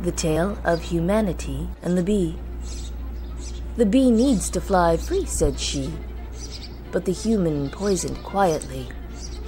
The Tale of Humanity and the Bee. The bee needs to fly free, said she, but the human poisoned quietly.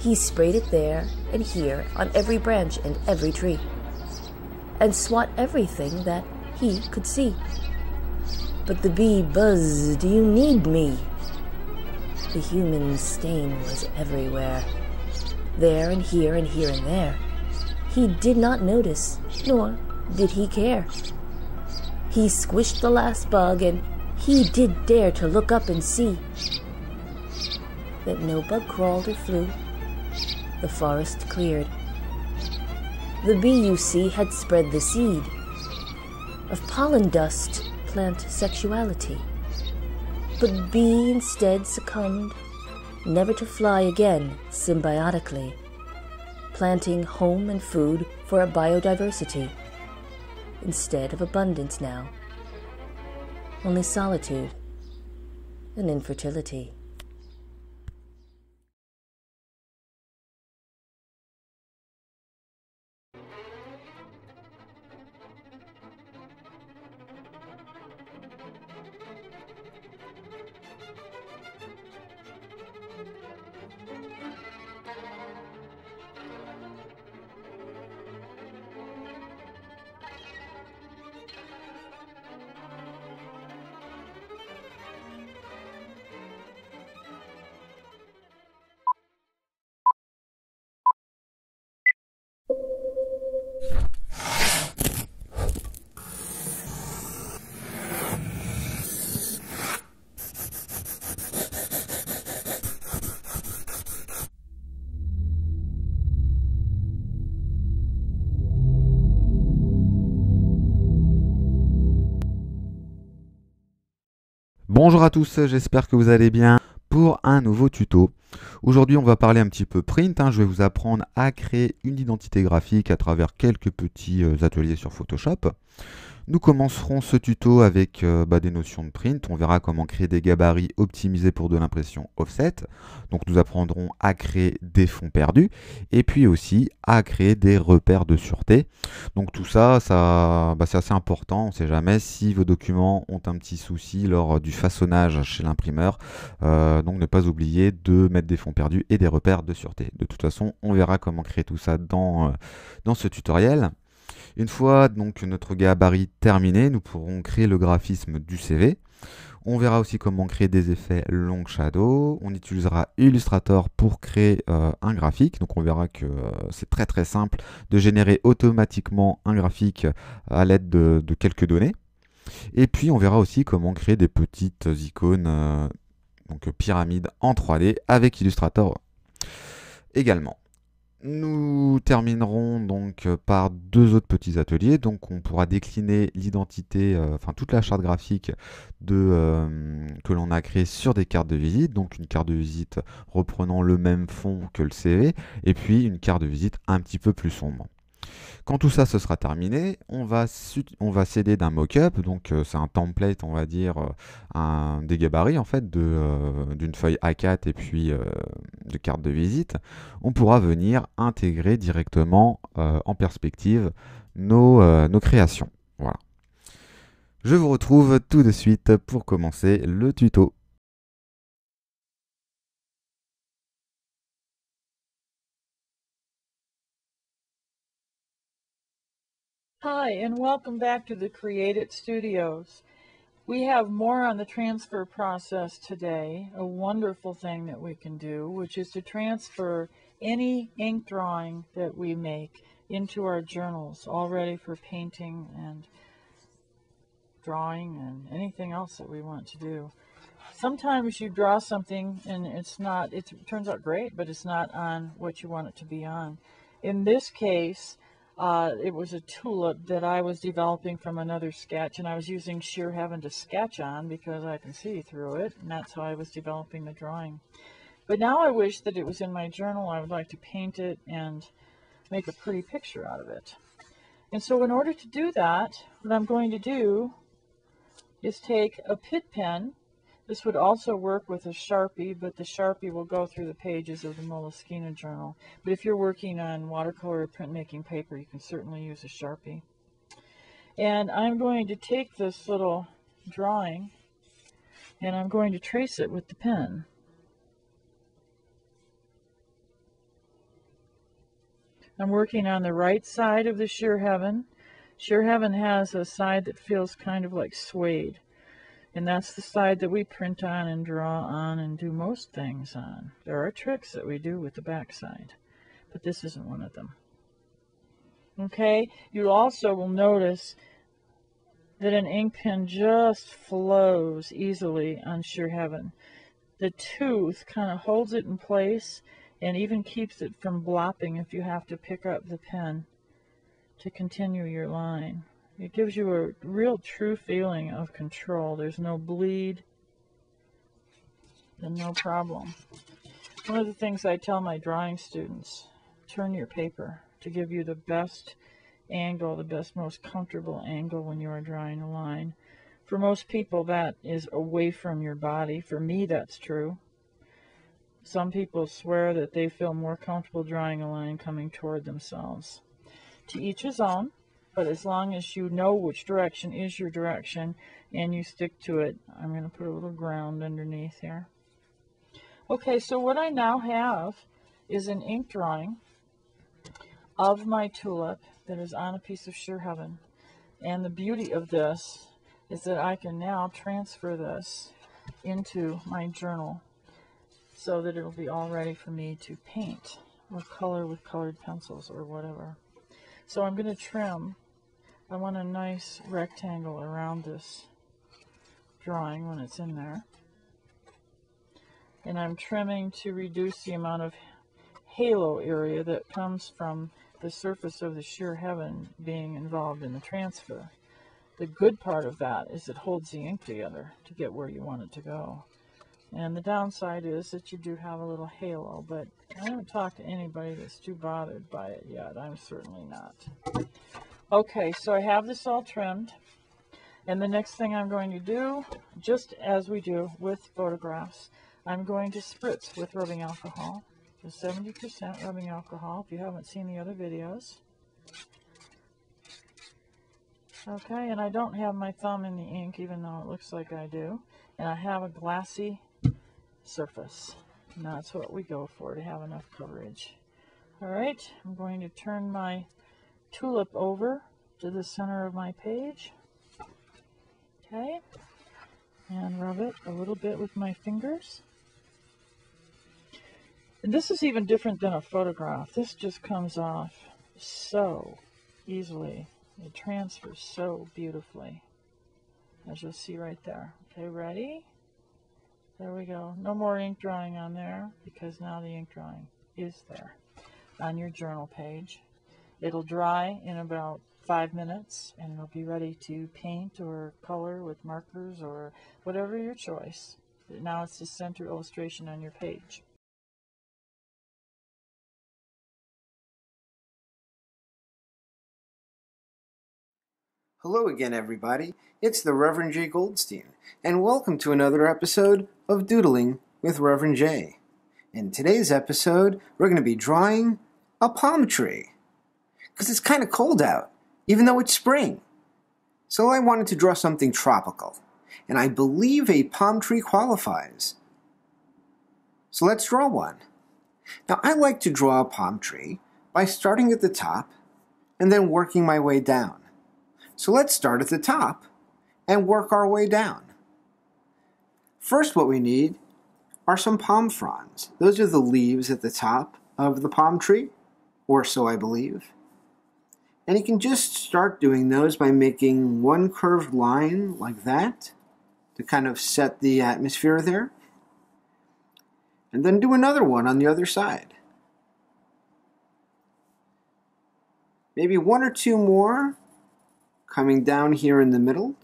He sprayed it there and here on every branch and every tree, and swat everything that he could see. But the bee buzzed, "You need me." The human stain was everywhere, there and here and here and there. He did not notice, nor did he care. He squished the last bug, and he did dare to look up and see that no bug crawled or flew. The forest cleared. The bee, you see, had spread the seed of pollen dust, plant sexuality. But bee instead succumbed, never to fly again symbiotically, planting home and food for a biodiversity. Instead of abundance now, only solitude and infertility. Bonjour à tous, j'espère que vous allez bien pour un nouveau tuto. Aujourd'hui on va parler un petit peu print, je vais vous apprendre à créer une identité graphique à travers quelques petits ateliers sur Photoshop. Nous commencerons ce tuto avec des notions de print. On verra comment créer des gabarits optimisés pour de l'impression offset. Donc nous apprendrons à créer des fonds perdus et puis aussi à créer des repères de sûreté. Donc tout ça, c'est assez important. On ne sait jamais si vos documents ont un petit souci lors du façonnage chez l'imprimeur. Donc ne pas oublier de mettre des fonds perdus et des repères de sûreté. De toute façon, on verra comment créer tout ça dans ce tutoriel. Une fois donc notre gabarit terminé, nous pourrons créer le graphisme du CV. On verra aussi comment créer des effets long shadow. On utilisera Illustrator pour créer un graphique. Donc on verra que c'est très simple de générer automatiquement un graphique à l'aide de quelques données. Et puis on verra aussi comment créer des petites icônes, donc pyramides en 3D avec Illustrator également. Nous terminerons donc par deux autres petits ateliers. Donc on pourra décliner l'identité, toute la charte graphique que l'on a créée sur des cartes de visite. Donc une carte de visite reprenant le même fond que le CV et puis une carte de visite un petit peu plus sombre. Quand tout ça se sera terminé, on va s'aider d'un mock-up, donc c'est un template, on va dire, des gabarits en fait, d'une feuille A4 et puis de carte de visite. On pourra venir intégrer directement en perspective nos créations. Voilà. Je vous retrouve tout de suite pour commencer le tuto. Hi, and welcome back to the Create It Studios. We have more on the transfer process today, a wonderful thing that we can do, which is to transfer any ink drawing that we make into our journals, all ready for painting and drawing and anything else that we want to do. Sometimes you draw something and it turns out great, but it's not on what you want it to be on. In this case, it was a tulip that I was developing from another sketch, and I was using sheer heaven to sketch on because I can see through it, and that's how I was developing the drawing. But now I wish that it was in my journal. I would like to paint it and make a pretty picture out of it. And so in order to do that, what I'm going to do is take a Pitt pen. This would also work with a Sharpie, but the Sharpie will go through the pages of the Moleskine journal. But if you're working on watercolor or printmaking paper, you can certainly use a Sharpie. And I'm going to take this little drawing and I'm going to trace it with the pen. I'm working on the right side of the Sheer Heaven. Sheer Heaven has a side that feels kind of like suede. And that's the side that we print on and draw on and do most things on. There are tricks that we do with the back side, but this isn't one of them. Okay, you also will notice that an ink pen just flows easily on Sheer Heaven. The tooth kind of holds it in place and even keeps it from blopping if you have to pick up the pen to continue your line. It gives you a real true feeling of control. There's no bleed and no problem. One of the things I tell my drawing students, turn your paper to give you the best angle, the best, most comfortable angle when you are drawing a line. For most people, that is away from your body. For me, that's true. Some people swear that they feel more comfortable drawing a line coming toward themselves. To each his own, but as long as you know which direction is your direction and you stick to it, I'm going to put a little ground underneath here. Okay, so what I now have is an ink drawing of my tulip that is on a piece of Sheer Heaven. And the beauty of this is that I can now transfer this into my journal so that it'll be all ready for me to paint or color with colored pencils or whatever. So I'm going to trim. I want a nice rectangle around this drawing when it's in there. And I'm trimming to reduce the amount of halo area that comes from the surface of the Sheer Heaven being involved in the transfer. The good part of that is it holds the ink together to get where you want it to go. And the downside is that you do have a little halo, but I haven't talked to anybody that's too bothered by it yet. I'm certainly not. Okay, so I have this all trimmed. And the next thing I'm going to do, just as we do with photographs, I'm going to spritz with rubbing alcohol. So 70% rubbing alcohol, if you haven't seen the other videos. Okay, and I don't have my thumb in the ink, even though it looks like I do. And I have a glassy surface. And that's what we go for, to have enough coverage. Alright, I'm going to turn my tulip over to the center of my page. Okay, and rub it a little bit with my fingers. And this is even different than a photograph. This just comes off so easily. It transfers so beautifully, as you'll see right there. Okay, ready? There we go. No more ink drawing on there, because now the ink drawing is there on your journal page. It'll dry in about 5 minutes, and it'll be ready to paint or color with markers or whatever your choice. Now it's the center illustration on your page. Hello again, everybody. It's the Reverend Jay Goldstein, and welcome to another episode of Doodling with Reverend Jay. In today's episode, we're going to be drawing a palm tree, because it's kind of cold out, even though it's spring. So I wanted to draw something tropical, and I believe a palm tree qualifies. So let's draw one. Now, I like to draw a palm tree by starting at the top and then working my way down. So let's start at the top and work our way down. First, what we need are some palm fronds. Those are the leaves at the top of the palm tree, or so I believe. And you can just start doing those by making one curved line like that to kind of set the atmosphere there. And then do another one on the other side. Maybe one or two more coming down here in the middle.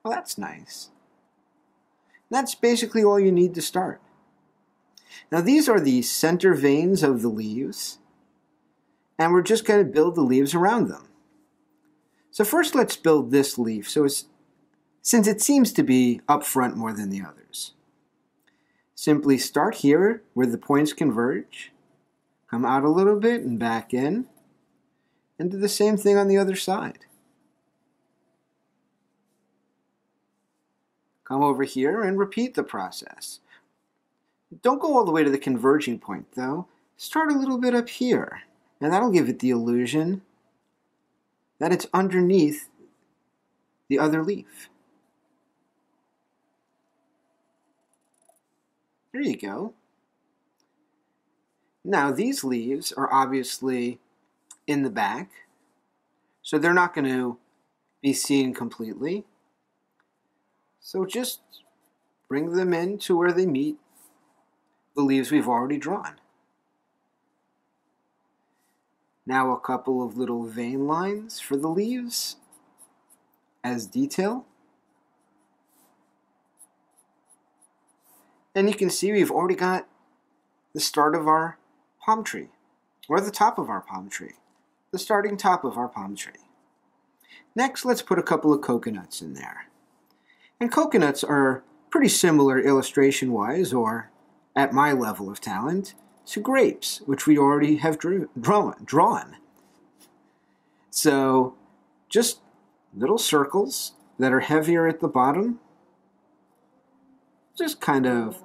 Well, that's nice. That's basically all you need to start. Now, these are the center veins of the leaves, and we're just going to build the leaves around them. So first, let's build this leaf, since it seems to be up front more than the others. Simply start here where the points converge, come out a little bit and back in, And do the same thing on the other side. Come over here and repeat the process. Don't go all the way to the converging point, though. Start a little bit up here, and that'll give it the illusion that it's underneath the other leaf. There you go. Now, these leaves are obviously in the back, so they're not going to be seen completely. So just bring them in to where they meet the leaves we've already drawn. Now a couple of little vein lines for the leaves as detail. And you can see we've already got the start of our palm tree, or the top of our palm tree, the starting top of our palm tree. Next, let's put a couple of coconuts in there. And coconuts are pretty similar illustration-wise, or at my level of talent, to grapes, which we already have drawn. So, just little circles that are heavier at the bottom. Just kind of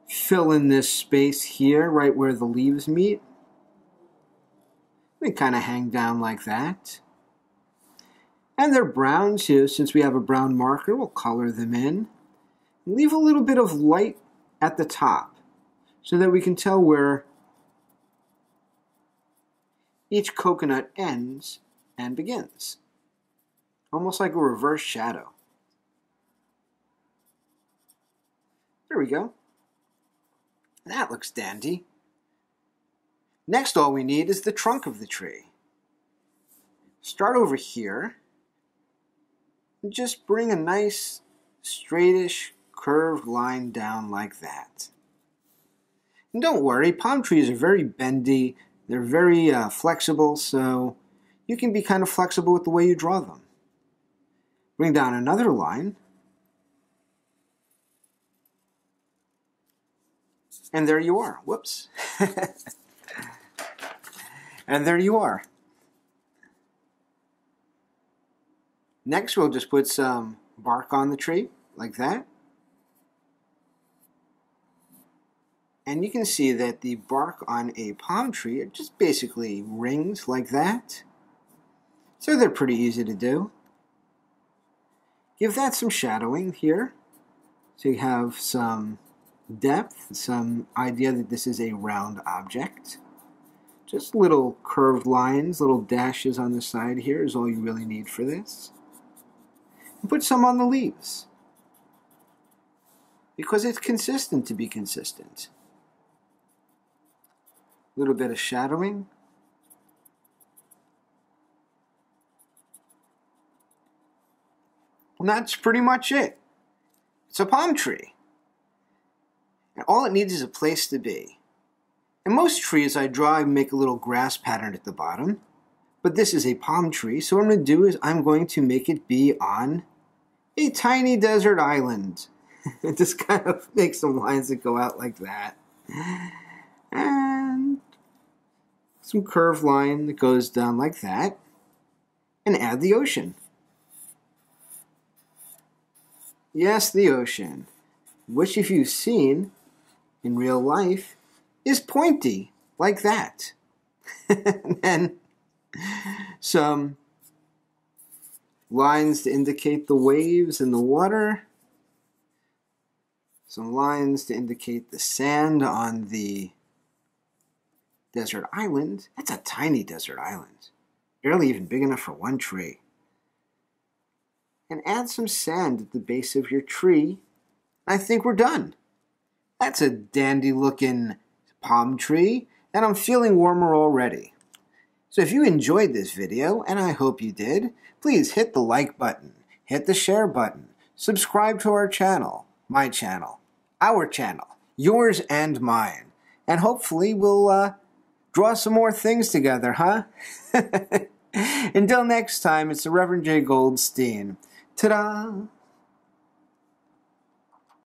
fill in this space here, right where the leaves meet. They kind of hang down like that. And they're brown too, since we have a brown marker, we'll color them in. Leave a little bit of light at the top, so that we can tell where each coconut ends and begins. Almost like a reverse shadow. There we go. That looks dandy. Next, all we need is the trunk of the tree. Start over here. And just bring a nice, straightish, curved line down like that. And don't worry, palm trees are very bendy. They're very flexible, so you can be kind of flexible with the way you draw them. Bring down another line. And there you are. Whoops. And there you are. Next, we'll just put some bark on the tree, like that. And you can see that the bark on a palm tree are just basically rings like that. So they're pretty easy to do. Give that some shadowing here, so you have some depth, some idea that this is a round object. Just little curved lines, little dashes on the side here is all you really need for this. And put some on the leaves, because it's consistent to be consistent. A little bit of shadowing. And that's pretty much it. It's a palm tree. And all it needs is a place to be. And most trees I draw, I make a little grass pattern at the bottom. But this is a palm tree, so what I'm going to do is I'm going to make it be on a tiny desert island. Just kind of make some lines that go out like that. And some curved line that goes down like that. And add the ocean. Yes, the ocean, which if you've seen in real life, is pointy, like that. And then some lines to indicate the waves in the water. Some lines to indicate the sand on the desert island. That's a tiny desert island. Barely even big enough for one tree. And add some sand at the base of your tree. I think we're done. That's a dandy looking palm tree, and I'm feeling warmer already. So if you enjoyed this video, and I hope you did, please hit the like button, hit the share button, subscribe to our channel, my channel, our channel, yours and mine, and hopefully we'll draw some more things together, huh? Until next time, it's the Reverend J. Goldstein. Ta-da!